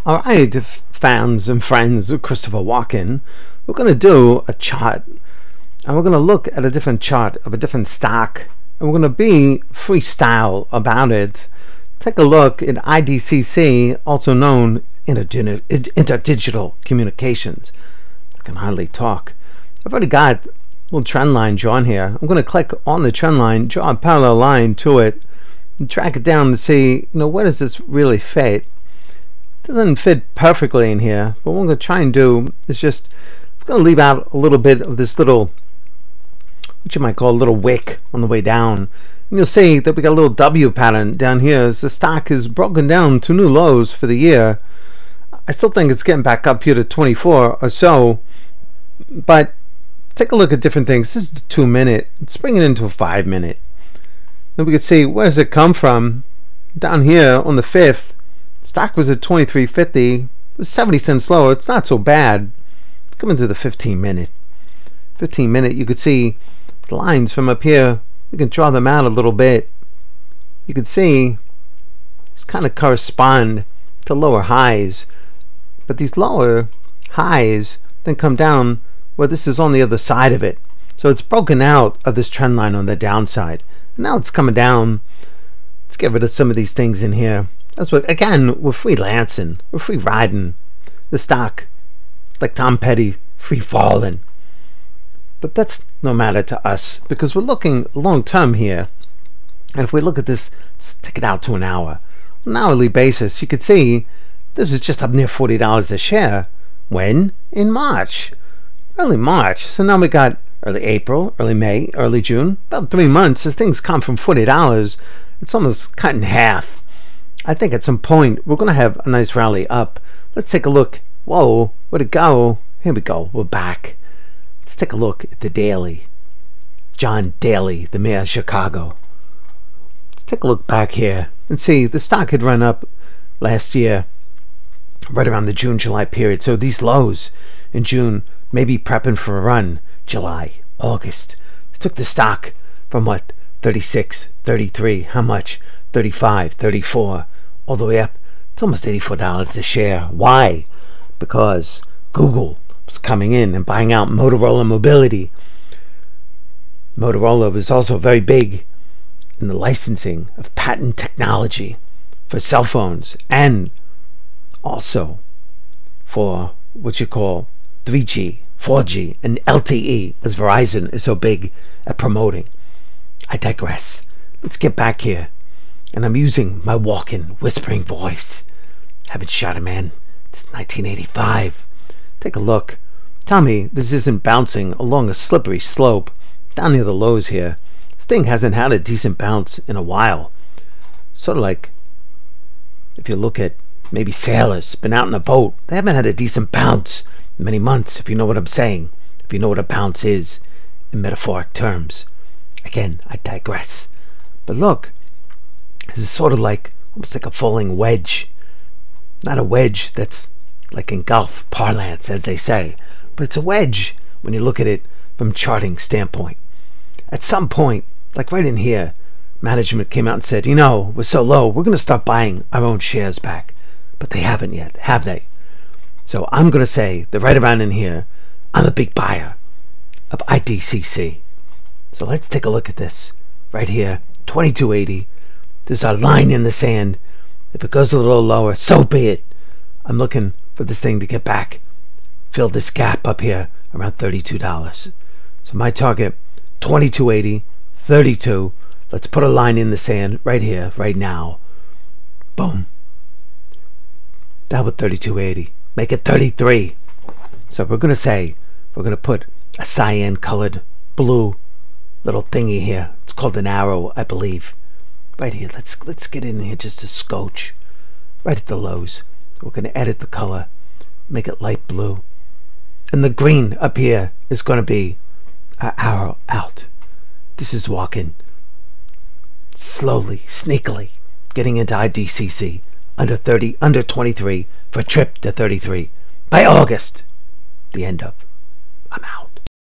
Alright, fans and friends of Christopher Walken, we're going to do a chart, and we're going to look at a different chart of a different stock, and we're going to be freestyle about it. Take a look at IDCC, also known interdigital communications. I can hardly talk. I've already got a little trend line drawn here. I'm going to click on the trend line, draw a parallel line to it, and track it down to see, where does this really fit? Doesn't fit perfectly in here, but what I'm going to try and do is just, I'm going to leave out a little bit of this little, what you might call a little wick on the way down. And you'll see that we got a little W pattern down here as the stock is broken down to new lows for the year. I still think it's getting back up here to 24 or so, but take a look at different things. This is the 2 minute. Let's bring it into a 5 minute. Then we can see, where does it come from? Down here on the 5th, stock was at 23.50. It was 70 cents lower. It's not so bad. Let's come into the 15 minute. 15 minute, you could see the lines from up here. We can draw them out a little bit. You can see this kind of correspond to lower highs, but these lower highs then come down where this is on the other side of it. So it's broken out of this trend line on the downside. Now it's coming down. Let's get rid of some of these things in here. That's what, again, we're freelancing, we're free riding the stock, like Tom Petty, free falling. But that's no matter to us because we're looking long term here. And if we look at this, let's take it out to an hour. On an hourly basis, you could see this is just up near $40 a share. When? In March, early March. So now we got early April, early May, early June, about 3 months. As things come from $40, it's almost cut in half. I think at some point we're going to have a nice rally up. Let's take a look. Whoa, where'd it go? Here we go. We're back. Let's take a look at the daily. John Daly, the mayor of Chicago. Let's take a look back here and see the stock had run up last year right around the June-July period. So these lows in June may be prepping for a run. July, August. It took the stock from what? 36, 33. How much? 35, 34. All the way up. It's almost $84 a share. Why? Because Google was coming in and buying out Motorola Mobility. Motorola was also very big in the licensing of patent technology for cell phones and also for what you call 3G, 4G, and LTE, as Verizon is so big at promoting. I digress. Let's get back here. And I'm using my Walken whispering voice. Haven't shot a man since 1985. Take a look. Tell me this isn't bouncing along a slippery slope down near the lows here. This thing hasn't had a decent bounce in a while. Sort of like if you look at maybe sailors been out in a boat. They haven't had a decent bounce in many months, if you know what I'm saying. If you know what a bounce is in metaphoric terms. Again, I digress. But look. This is sort of like, almost like a falling wedge. Not a wedge that's like in golf parlance, as they say, but it's a wedge when you look at it from charting standpoint. At some point, like right in here, management came out and said, we're so low, we're going to start buying our own shares back. But they haven't yet, have they? So I'm going to say that right around in here, I'm a big buyer of IDCC. So let's take a look at this. Right here, 2280. There's a line in the sand. If it goes a little lower, so be it. I'm looking for this thing to get back. Fill this gap up here around $32. So my target, 2280, 32. Let's put a line in the sand right here, right now. Boom. That was 3280. Make it 33. So we're going to say, we're going to put a cyan colored blue little thingy here. It's called an arrow, I believe. Right here, let's get in here just a scotch. Right at the lows. We're going to edit the color. Make it light blue. And the green up here is going to be our arrow out. This is Walken. Slowly, sneakily, getting into IDCC. Under 30, under 23, for a trip to 33. By August. The end of. I'm out.